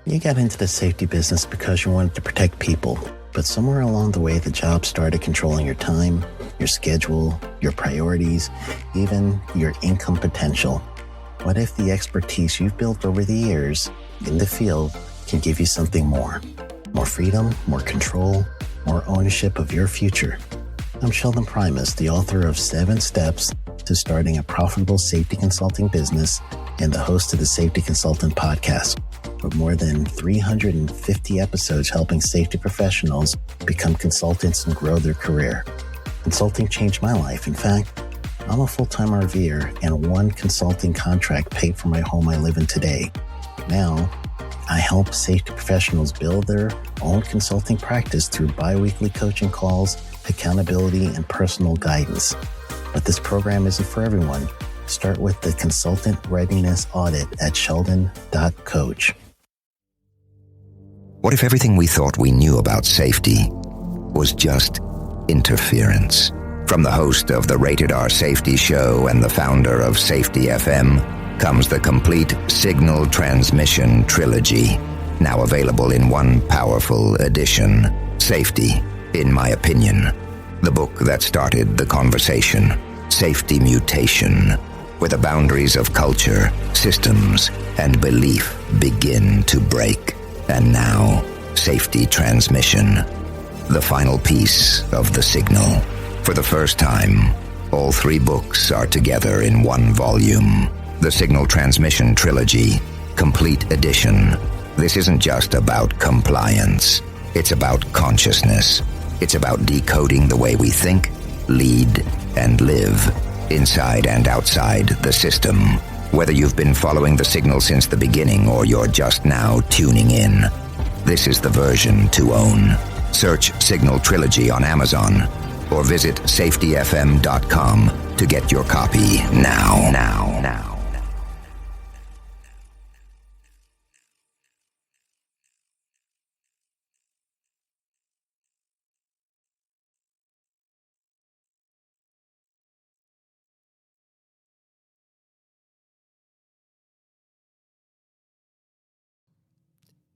You got into the safety business because you wanted to protect people, but somewhere along the way, the job started controlling your time, your schedule, your priorities, even your income potential. What if the expertise you've built over the years in the field can give you something more? More freedom, more control, more ownership of your future. I'm Sheldon Primus, the author of 7 Steps to Starting a Profitable Safety Consulting Business and the host of the Safety Consultant Podcast, with more than 350 episodes helping safety professionals become consultants and grow their career. Consulting changed my life. In fact, I'm a full-time RVer, and one consulting contract paid for my home I live in today. Now, I help safety professionals build their own consulting practice through bi-weekly coaching calls, accountability, and personal guidance. But this program isn't for everyone. Start with the Consultant Readiness Audit at sheldon.coach. What if everything we thought we knew about safety was just interference? From the host of the Rated R Safety Show and the founder of Safety FM comes the complete Signal Transmission Trilogy, now available in one powerful edition. Safety, in my opinion, the book that started the conversation. Safety Mutation, where the boundaries of culture, systems, and belief begin to break. And now, Safety Transmission, the final piece of the signal. For the first time, all 3 books are together in one volume. The Signal Transmission Trilogy, Complete Edition. This isn't just about compliance. It's about consciousness. It's about decoding the way we think, lead, and live, inside and outside the system. Whether you've been following the signal since the beginning or you're just now tuning in, this is the version to own. Search Signal Trilogy on Amazon or visit safetyfm.com to get your copy now.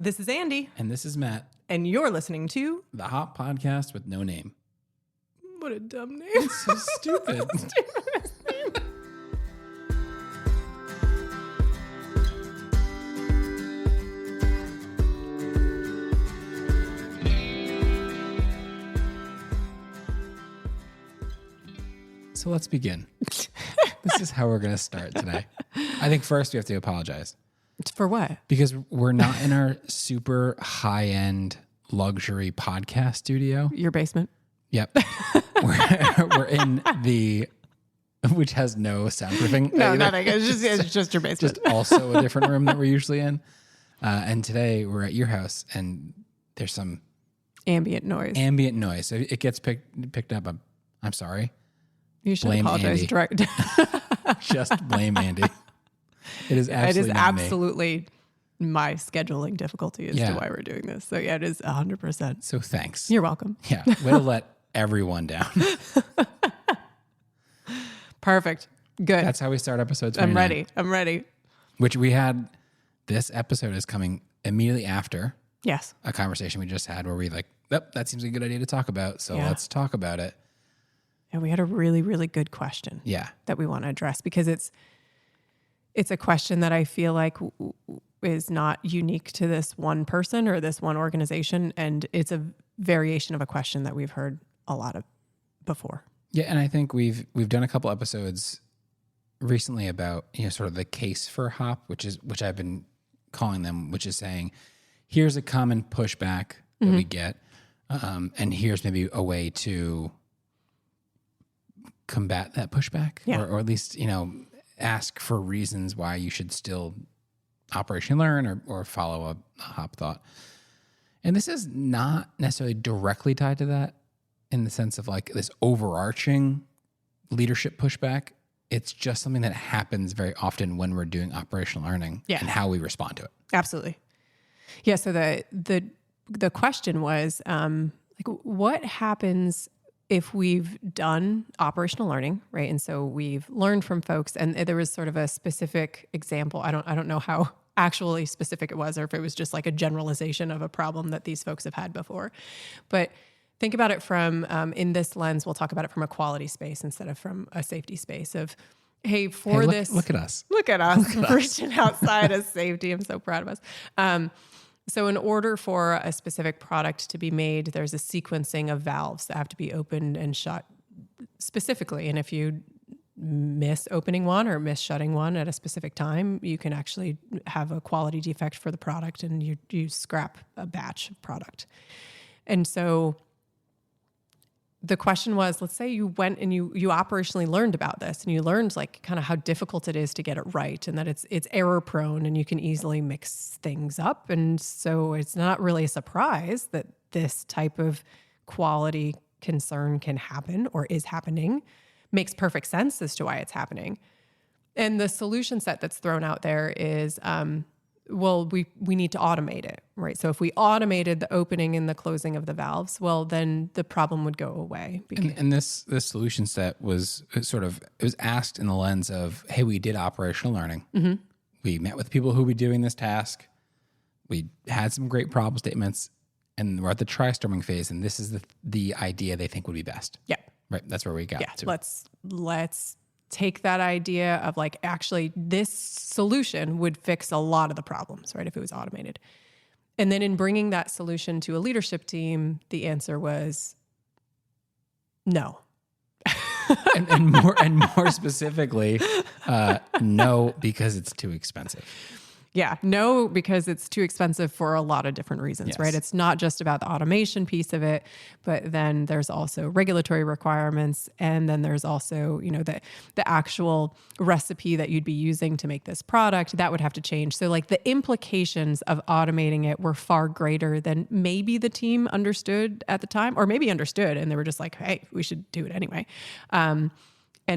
This is Andy. And this is Matt. And you're listening to The Hop Podcast with no name. What a dumb name. It's so stupid. So let's begin. This is how we're going to start today. I think first we have to apologize. For what? Because we're not in our super high-end luxury podcast studio. Your basement? Yep. We're in the, which has no soundproofing. No, nothing. It's just your basement. Just also a different room that we're usually in. And today we're at your house and there's some ambient noise. So if it gets picked up, I'm sorry. You should blame apologize Andy. direct. Just blame Andy. It is absolutely my scheduling difficulty as to why we're doing this. So yeah, it is 100%. So thanks. You're welcome. Yeah, way to let everyone down. Perfect. Good. That's how we start episode 29. I'm ready. Which we had, this episode is coming immediately after Yes. a conversation we just had where we that seems like a good idea to talk about. So let's talk about it. And we had a really, really good question. Yeah. That we want to address because it's a question that I feel like is not unique to this one person or this one organization. And it's a variation of a question that we've heard a lot of before. Yeah. And I think we've done a couple episodes recently about, sort of the case for HOP, which I've been calling them, which is saying, here's a common pushback that we get. And here's maybe a way to combat that pushback or at least, ask for reasons why you should still operationally learn or follow a HOP thought. And this is not necessarily directly tied to that in the sense of like this overarching leadership pushback. It's just something that happens very often when we're doing operational learning and how we respond to it. Absolutely. Yeah. So the question was, what happens if we've done operational learning, right? And so we've learned from folks, and there was sort of a specific example. I don't know how actually specific it was, or if it was just like a generalization of a problem that these folks have had before. But think about it from, in this lens, we'll talk about it from a quality space instead of from a safety space of, hey, look at us. Look at us, reaching outside of safety. I'm so proud of us. So in order for a specific product to be made, there's a sequencing of valves that have to be opened and shut specifically. And if you miss opening one or miss shutting one at a specific time, you can actually have a quality defect for the product, and you scrap a batch of product. And so the question was, let's say you went and you operationally learned about this, and you learned like kind of how difficult it is to get it right, and that it's error prone and you can easily mix things up. And so it's not really a surprise that this type of quality concern can happen or is happening. Makes perfect sense as to why it's happening. And the solution set that's thrown out there is, well, we need to automate it, right? So if we automated the opening and the closing of the valves, well, then the problem would go away. And this solution set was asked in the lens of, hey, we did operational learning. Mm-hmm. We met with people who would be doing this task. We had some great problem statements, and we're at the try-storming phase, and this is the idea they think would be best. Yeah. Right. That's where we got to. Let's take that idea of like, actually this solution would fix a lot of the problems, right? If it was automated. And then in bringing that solution to a leadership team, the answer was no. and more specifically, no, because it's too expensive. Yeah, no, because it's too expensive for a lot of different reasons, yes. right? It's not just about the automation piece of it, but then there's also regulatory requirements. And then there's also, the actual recipe that you'd be using to make this product, that would have to change. So like the implications of automating it were far greater than maybe the team understood at the time, or maybe understood and they were just like, hey, we should do it anyway. And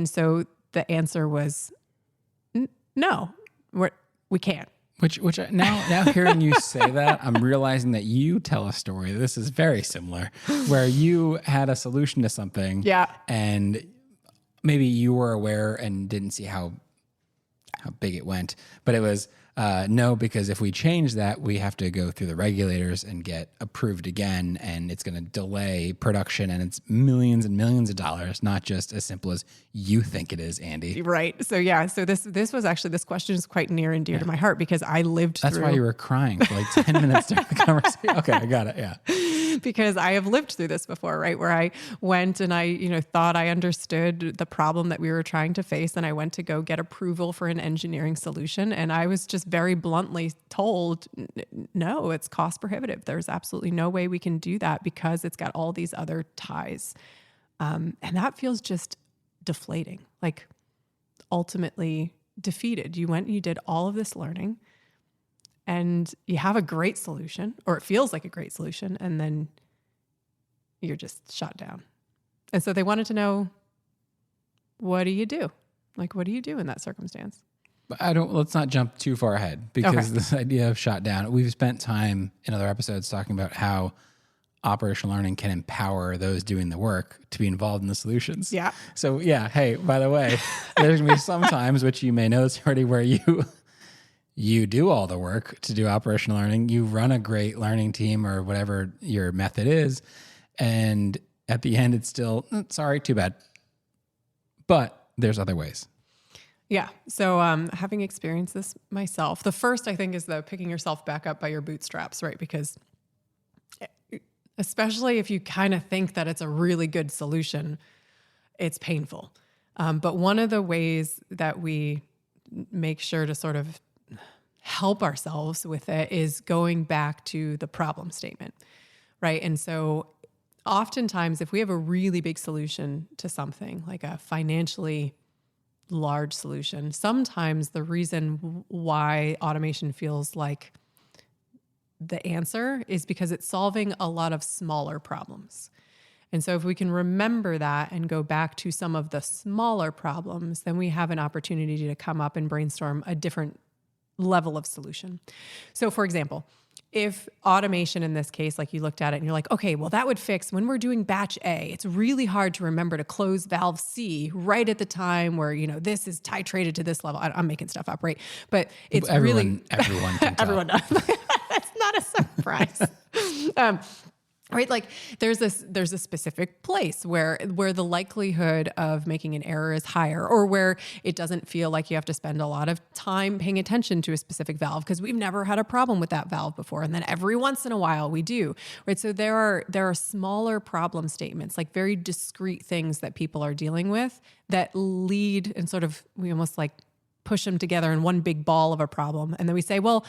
so the answer was no, we can't. Which now hearing you say that, I'm realizing that you tell a story. This is very similar, where you had a solution to something. Yeah. And maybe you were aware and didn't see how big it went, but it was no, because if we change that, we have to go through the regulators and get approved again, and it's going to delay production, and it's millions and millions of dollars, not just as simple as you think it is, Andy. Right. So yeah, so this was actually, this question is quite near and dear to my heart because I lived through. That's why you were crying for like 10 minutes during the conversation. Okay, I got it. Yeah. Because I have lived through this before, right? Where I went and I, thought I understood the problem that we were trying to face. And I went to go get approval for an engineering solution. And I was just very bluntly told, no, it's cost prohibitive. There's absolutely no way we can do that because it's got all these other ties. And that feels just deflating, like ultimately defeated. You went and you did all of this learning and you have a great solution, or it feels like a great solution, and then you're just shot down. And so they wanted to know, what do you do? Like, what do you do in that circumstance? Let's not jump too far ahead, because this idea of shot down, we've spent time in other episodes talking about how operational learning can empower those doing the work to be involved in the solutions. Yeah. So yeah, hey, by the way, there's gonna be some times, which you may know this already, where you do all the work to do operational learning. You run a great learning team or whatever your method is. And at the end, it's still, sorry, too bad. But there's other ways. Yeah. So having experienced this myself, the first I think is picking yourself back up by your bootstraps, right? Because especially if you kind of think that it's a really good solution, it's painful. But one of the ways that we make sure to sort of help ourselves with it is going back to the problem statement, right? And so oftentimes if we have a really big solution to something, like a financially large solution, sometimes the reason why automation feels like the answer is because it's solving a lot of smaller problems. And so if we can remember that and go back to some of the smaller problems, then we have an opportunity to come up and brainstorm a different level of solution. So for example, if automation in this case, like you looked at it and you're like, okay, well, that would fix when we're doing batch A, it's really hard to remember to close valve C right at the time where, this is titrated to this level. I'm making stuff up, right? But it's everyone can tell. Everyone does. That's not a surprise. Right? Like there's a specific place where the likelihood of making an error is higher, or where it doesn't feel like you have to spend a lot of time paying attention to a specific valve because we've never had a problem with that valve before. And then every once in a while we do, right? So there are smaller problem statements, like very discrete things that people are dealing with that lead and sort of, we almost like push them together in one big ball of a problem. And then we say, well,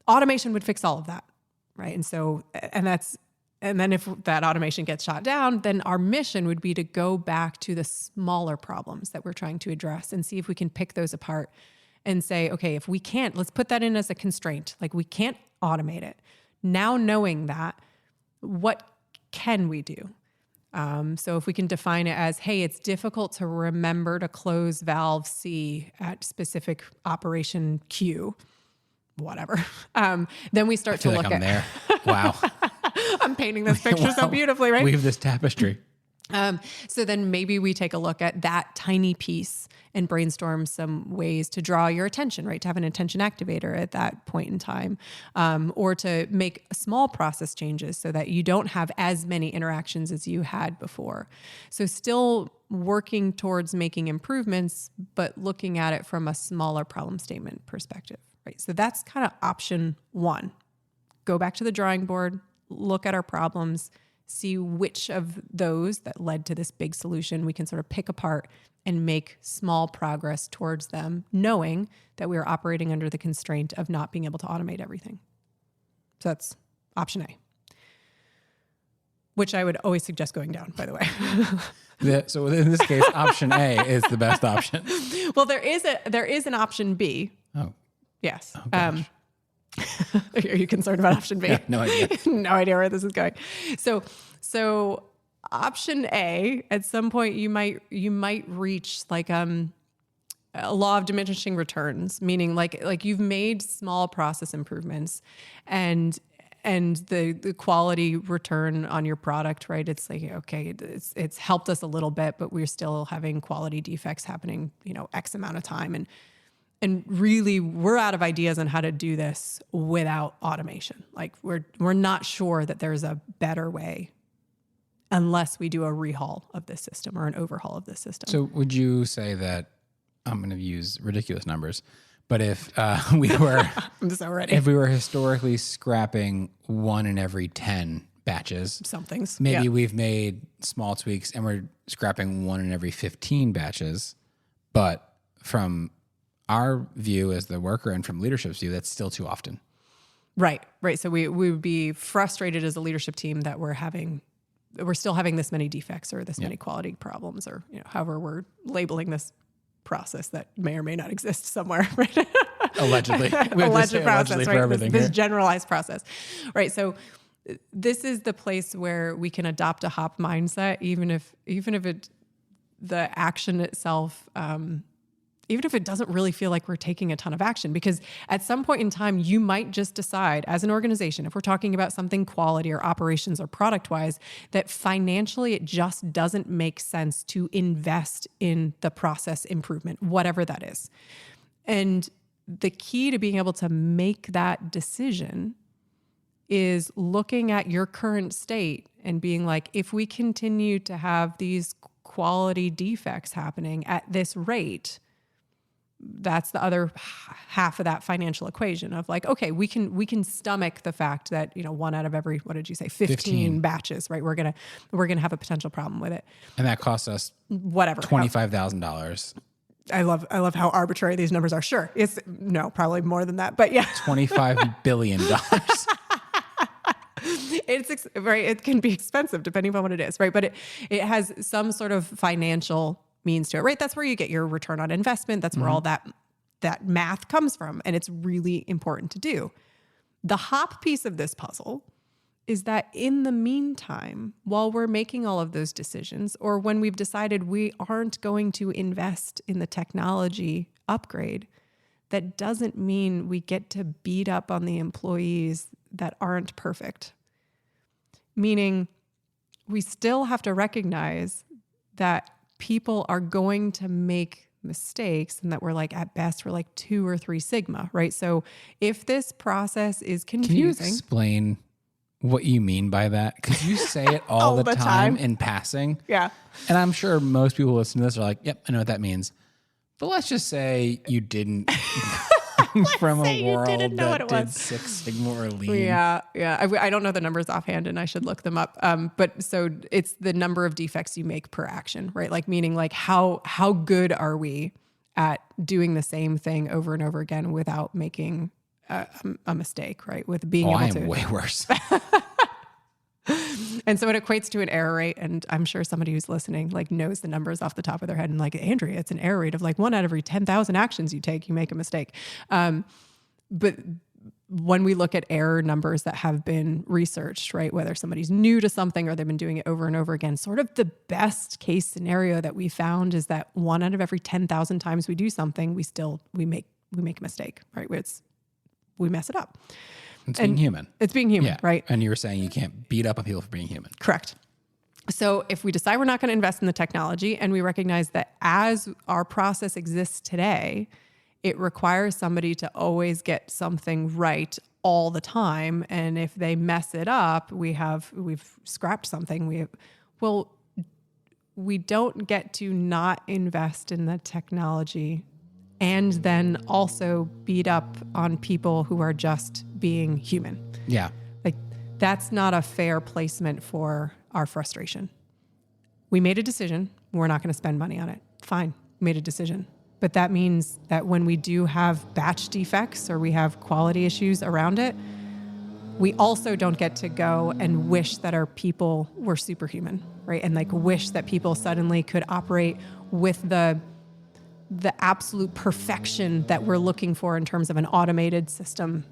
automation would fix all of that. Right. And then if that automation gets shot down, then our mission would be to go back to the smaller problems that we're trying to address and see if we can pick those apart and say, okay, if we can't, let's put that in as a constraint. Like we can't automate it. Now knowing that, what can we do? So if we can define it as, hey, it's difficult to remember to close valve C at specific operation Q, whatever. Then we start to look I'm at there. Wow. I'm painting this picture so beautifully, right? Weave this tapestry. So then maybe we take a look at that tiny piece and brainstorm some ways to draw your attention, right? To have an attention activator at that point in time, or to make small process changes so that you don't have as many interactions as you had before. So still working towards making improvements, but looking at it from a smaller problem statement perspective, right? So that's kind of option one. Go back to the drawing board, look at our problems, see which of those that led to this big solution we can sort of pick apart and make small progress towards them, knowing that we are operating under the constraint of not being able to automate everything. So that's option A, which I would always suggest going down, by the way. So in this case, option A is the best option. Well, there is an option B. Oh. Yes. Oh, Are you concerned about option B? Yeah, no idea. No idea where this is going. So option A, at some point you might reach like a law of diminishing returns, meaning like you've made small process improvements and the quality return on your product, right? It's like, okay, it's helped us a little bit, but we're still having quality defects happening, X amount of time. And really, we're out of ideas on how to do this without automation. Like we're not sure that there's a better way unless we do a rehaul of this system or an overhaul of this system. So would you say that, I'm going to use ridiculous numbers, but if we were, I'm so ready. If we were historically scrapping 1 in every 10 batches, some things, maybe we've made small tweaks and we're scrapping 1 in every 15 batches, but from our view as the worker and from leadership's view, that's still too often. Right. So we would be frustrated as a leadership team that we're still having this many defects or this many quality problems, or however we're labeling this process that may or may not exist somewhere. Right. Allegedly. Alleged process, for right? everything This generalized process. Right. So this is the place where we can adopt a HOP mindset, even if the action itself, even if it doesn't really feel like we're taking a ton of action, because at some point in time, you might just decide as an organization, if we're talking about something quality or operations or product wise, that financially it just doesn't make sense to invest in the process improvement, whatever that is. And the key to being able to make that decision is looking at your current state and being like, if we continue to have these quality defects happening at this rate, that's the other half of that financial equation of like, okay, we can stomach the fact that, 1 out of every, what did you say? 15 batches, right? We're going to have a potential problem with it. And that costs us whatever, $25,000. I love how arbitrary these numbers are. Sure. It's probably more than that, but yeah. $25 billion. It's right. It can be expensive depending on what it is. Right. But it has some sort of financial means to it, right? That's where you get your return on investment. That's where all that math comes from. And it's really important to do. The HOP piece of this puzzle is that in the meantime, while we're making all of those decisions, or when we've decided we aren't going to invest in the technology upgrade, that doesn't mean we get to beat up on the employees that aren't perfect. Meaning we still have to recognize that people are going to make mistakes and that we're like, at best, we're like 2 or 3 sigma, right? So if this process is confusing. Can you explain what you mean by that? Because you say it all the time in passing. Yeah. And I'm sure most people listening to this are like, yep, I know what that means. But let's just say you didn't from a world that did 6 Sigma or Lean. Yeah. I don't know the numbers offhand and I should look them up. But so it's the number of defects you make per action, right? Like meaning like how good are we at doing the same thing over and over again without making a mistake, right? With being able to. I am way worse. And so it equates to an error rate. And I'm sure somebody who's listening like knows the numbers off the top of their head and like, Andrea, it's an error rate of like 1 out of every 10,000 actions you take, you make a mistake. But when we look at error numbers that have been researched, right, whether somebody's new to something or they've been doing it over and over again, sort of the best case scenario that we found is that 1 out of every 10,000 times we do something, we make a mistake, right? We mess it up. It's being human. It's being human, right? And you were saying you can't beat up on people for being human. Correct. So if we decide we're not going to invest in the technology and we recognize that as our process exists today, it requires somebody to always get something right all the time. And if they mess it up, we've scrapped something. We don't get to not invest in the technology and then also beat up on people who are just being human. Yeah. Like that's not a fair placement for our frustration. We made a decision. We're not going to spend money on it. Fine. We made a decision. But that means that when we do have batch defects or we have quality issues around it, we also don't get to go and wish that our people were superhuman, right? And like wish that people suddenly could operate with the absolute perfection that we're looking for in terms of an automated system,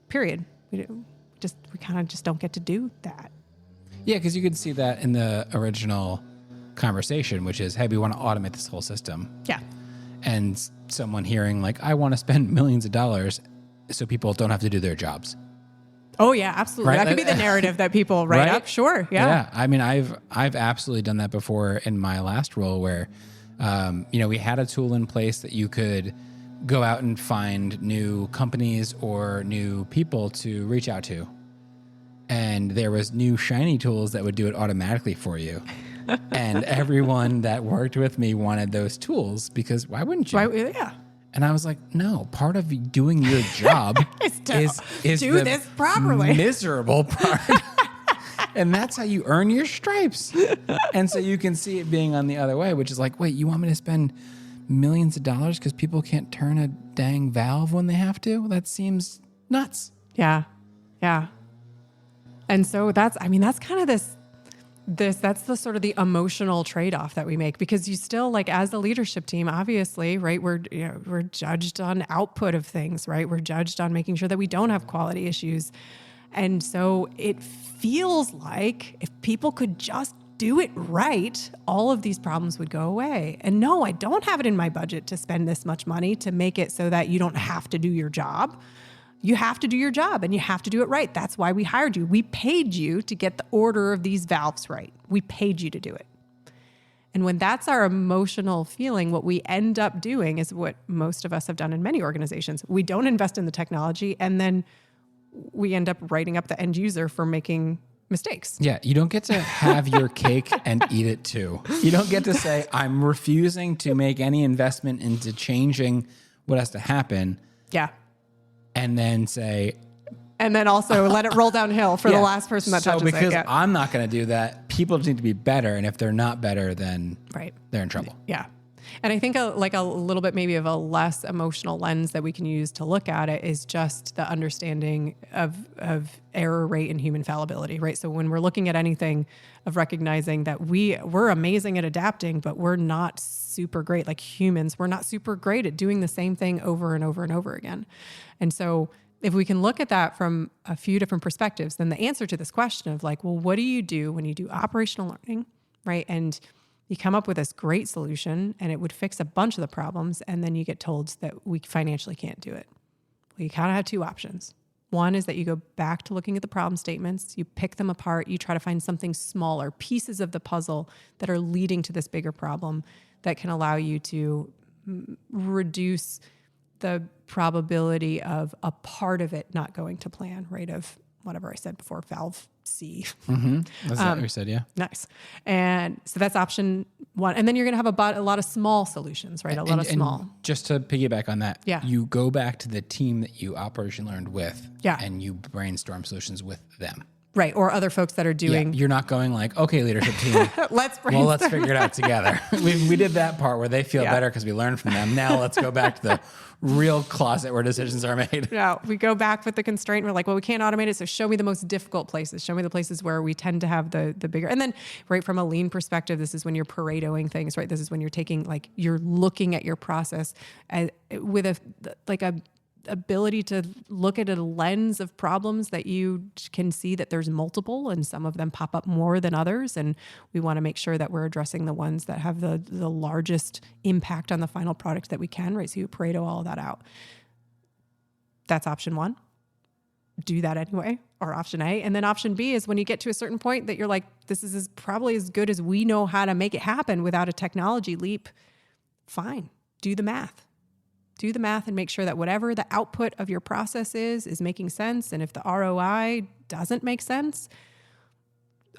period. We kind of just don't get to do that. Yeah, because you could see that in the original conversation, which is, hey, we want to automate this whole system. Yeah. And someone hearing like, I want to spend millions of dollars so people don't have to do their jobs. Oh yeah, absolutely. Right? That could be the narrative that people write up. Sure. Yeah. Yeah. I mean, I've absolutely done that before in my last role where, we had a tool in place that you could go out and find new companies or new people to reach out to. And there was new shiny tools that would do it automatically for you. And everyone that worked with me wanted those tools because why wouldn't you? Yeah. And I was like, no, part of doing your job is do this properly. Miserable part. And that's how you earn your stripes. And so you can see it being on the other way, which is like, wait, you want me to spend millions of dollars because people can't turn a dang valve when they have to? That seems nuts. Yeah. Yeah. And so that's kind of that's the sort of the emotional trade-off that we make because you still like as the leadership team, obviously, right? We're judged on output of things, right? We're judged on making sure that we don't have quality issues. And so it feels like if people could just do it right, all of these problems would go away. And no, I don't have it in my budget to spend this much money to make it so that you don't have to do your job. You have to do your job and you have to do it right. That's why we hired you. We paid you to get the order of these valves right. We paid you to do it. And when that's our emotional feeling, what we end up doing is what most of us have done in many organizations. We don't invest in the technology and then we end up writing up the end user for making mistakes. Yeah, you don't get to have your cake and eat it too. You don't get to say, I'm refusing to make any investment into changing what has to happen. Yeah. And then say... And then also let it roll downhill for the last person that touches it. So because I'm not going to do that, people need to be better. And if they're not better, then they're in trouble. Yeah. And I think a little bit maybe of a less emotional lens that we can use to look at it is just the understanding of error rate and human fallibility, right? So when we're looking at anything of recognizing that we're amazing at adapting, but we're not super great like humans. We're not super great at doing the same thing over and over and over again. And so if we can look at that from a few different perspectives, then the answer to this question of like, well, what do you do when you do operational learning, right? And you come up with this great solution and it would fix a bunch of the problems. And then you get told that we financially can't do it. Well, you kind of have two options. One is that you go back to looking at the problem statements, you pick them apart, you try to find something smaller, pieces of the puzzle that are leading to this bigger problem that can allow you to reduce the probability of a part of it not going to plan, right? Of whatever I said before, valve C. That's what you said, yeah. Nice. And so that's option one. And then you're going to have a lot of small solutions, right? A lot of small. And just to piggyback on that, Yeah. you go back to the team that you operationally learned with, Yeah. and you brainstorm solutions with them. Right. Or other folks that are doing. You're not going like, okay, leadership team, Let's well, let's figure it out together. We did that part where they feel better because we learned from them. Now let's go back to the real closet where decisions are made. Yeah, we go back with the constraint. We're like, well, we can't automate it. So show me the most difficult places. Show me the places where we tend to have the bigger. And then right from a lean perspective, this is when you're Paretoing things, right? This is when you're taking, like, you're looking at your process with a ability to look at a lens of problems that you can see that there's multiple, and some of them pop up more than others. And we want to make sure that we're addressing the ones that have the largest impact on the final product that we can, right? So you Pareto all of that out. That's option one. Do that anyway, or option A. And then option B is when you get to a certain point that you're like, this is probably as good as we know how to make it happen without a technology leap. Fine. Do the math. Do the math and make sure that whatever the output of your process is making sense. And if the ROI doesn't make sense,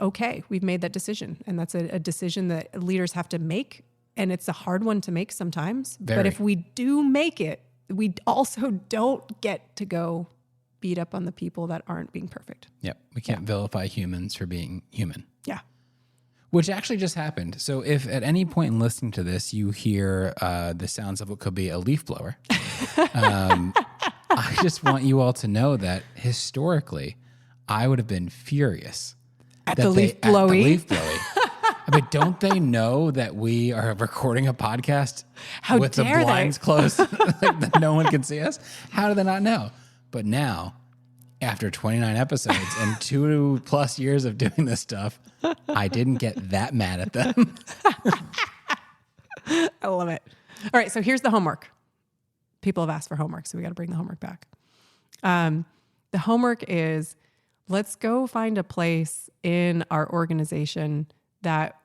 okay, we've made that decision. And that's a decision that leaders have to make. And it's a hard one to make sometimes. Very. But if we do make it, we also don't get to go beat up on the people that aren't being perfect. Yep. We can't vilify humans for being human. Yeah. Which actually just happened. So if at any point in listening to this, you hear the sounds of what could be a leaf blower, I just want you all to know that historically, I would have been furious At the leaf blowy. I mean, don't they know that we are recording a podcast How with the dare they? blinds closed, like that no one can see us? How do they not know? But now, after 29 episodes and 2+ years of doing this stuff, I didn't get that mad at them. I love it. All right, so here's the homework. People have asked for homework, so we got to bring the homework back. The homework is, let's go find a place in our organization that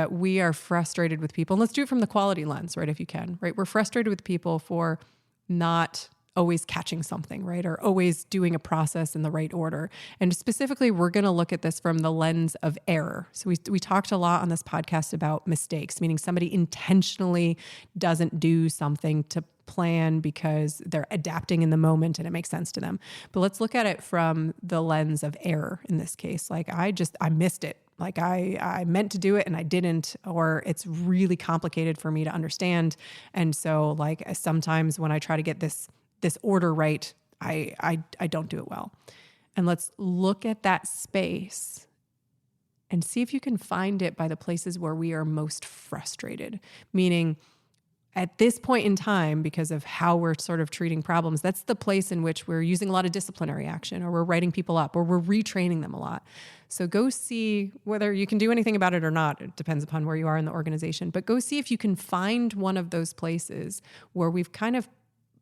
we are frustrated with people. And let's do it from the quality lens, right, if you can, right? We're frustrated with people for not always catching something, right? Or always doing a process in the right order. And specifically, we're going to look at this from the lens of error. So we talked a lot on this podcast about mistakes, meaning somebody intentionally doesn't do something to plan because they're adapting in the moment and it makes sense to them. But let's look at it from the lens of error in this case. Like I missed it. Like I meant to do it and I didn't, or it's really complicated for me to understand. And so like sometimes when I try to get this order right, I don't do it well. And let's look at that space and see if you can find it by the places where we are most frustrated. Meaning at this point in time, because of how we're sort of treating problems, that's the place in which we're using a lot of disciplinary action, or we're writing people up, or we're retraining them a lot. So go see whether you can do anything about it or not. It depends upon where you are in the organization, but go see if you can find one of those places where we've kind of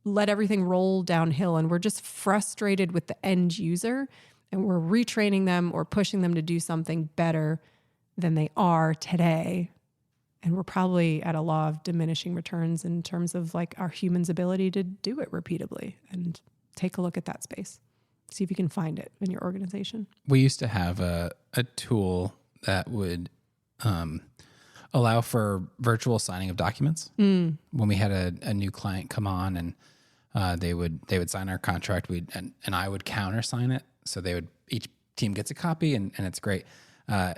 let everything roll downhill and we're just frustrated with the end user and we're retraining them or pushing them to do something better than they are today. And we're probably at a law of diminishing returns in terms of like our humans' ability to do it repeatably. And take a look at that space. See if you can find it in your organization. We used to have a tool that would allow for virtual signing of documents. When we had a new client come on and they would sign our contract, and I would countersign it. So each team gets a copy and it's great.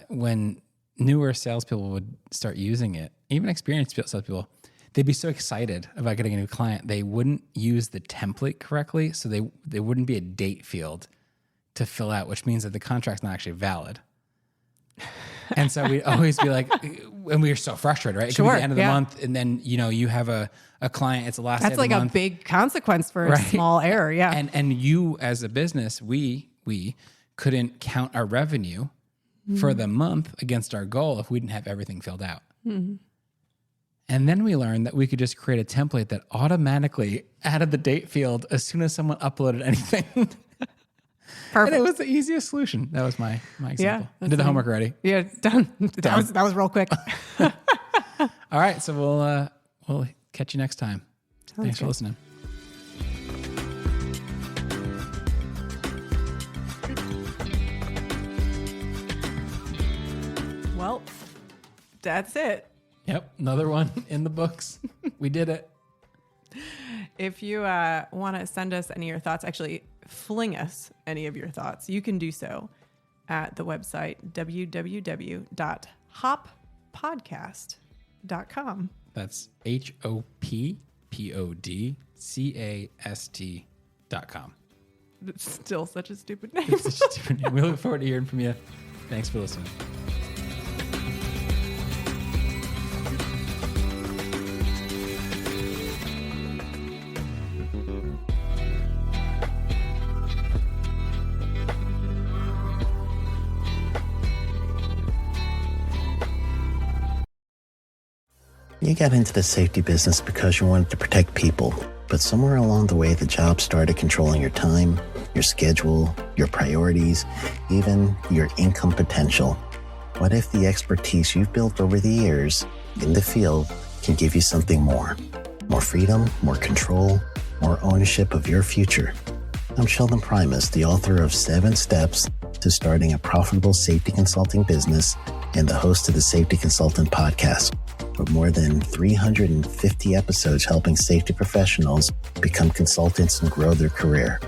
When newer salespeople would start using it, even experienced salespeople, they'd be so excited about getting a new client. They wouldn't use the template correctly. So there wouldn't be a date field to fill out, which means that the contract's not actually valid. And so we'd always be like, and we were so frustrated, right? It could be the end of the month. And then, you have a client, it's the last day of the month. That's like a big consequence for a small error. Yeah. And you as a business, we couldn't count our revenue for the month against our goal if we didn't have everything filled out. And then we learned that we could just create a template that automatically added the date field as soon as someone uploaded anything. Perfect. And it was the easiest solution. That was my example. I did the homework already. Yeah, done. That was real quick. All right, so we'll catch you next time. Thanks for listening. Well, that's it. Yep, another one in the books. We did it. If you want to send us any of your thoughts, actually fling us any of your thoughts, you can do so at the website www.hoppodcast.com. That's HOPPODCAST.com. It's still such a stupid name. It's such a stupid name. We look forward to hearing from you. Thanks for listening. You got into the safety business because you wanted to protect people, but somewhere along the way, the job started controlling your time, your schedule, your priorities, even your income potential. What if the expertise you've built over the years in the field can give you something more? More freedom, more control, more ownership of your future. I'm Sheldon Primus, the author of 7 Steps to Starting a Profitable Safety Consulting Business and the host of the Safety Consultant Podcast, with more than 350 episodes helping safety professionals become consultants and grow their career.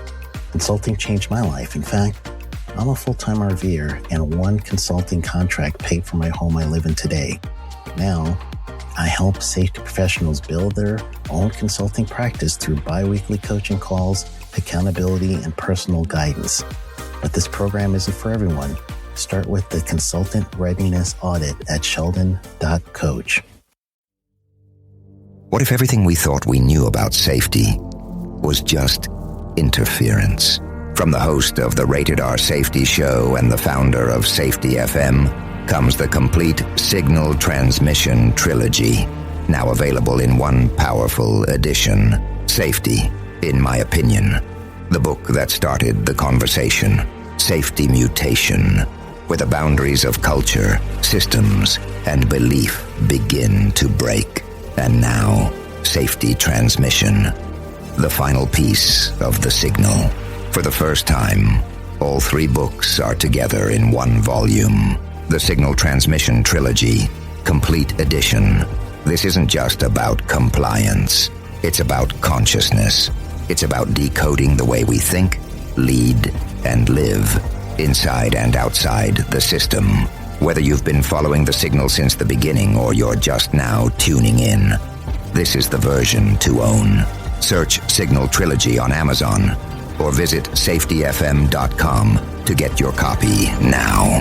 Consulting changed my life. In fact, I'm a full-time RVer, and one consulting contract paid for my home I live in today. Now, I help safety professionals build their own consulting practice through bi-weekly coaching calls, accountability, and personal guidance. But this program isn't for everyone. Start with the Consultant Readiness Audit at sheldon.coach. What if everything we thought we knew about safety was just interference? From the host of the Rated R Safety Show and the founder of Safety FM comes the complete Signal Transmission Trilogy, now available in one powerful edition. Safety, in my opinion, the book that started the conversation. Safety Mutation, where the boundaries of culture, systems, and belief begin to break. And now, Safety Transmission, the final piece of the signal. For the first time, all 3 books are together in one volume. The Signal Transmission Trilogy, Complete Edition. This isn't just about compliance. It's about consciousness. It's about decoding the way we think, lead, and live, inside and outside the system. Whether you've been following the signal since the beginning or you're just now tuning in, this is the version to own. Search Signal Trilogy on Amazon or visit safetyfm.com to get your copy now.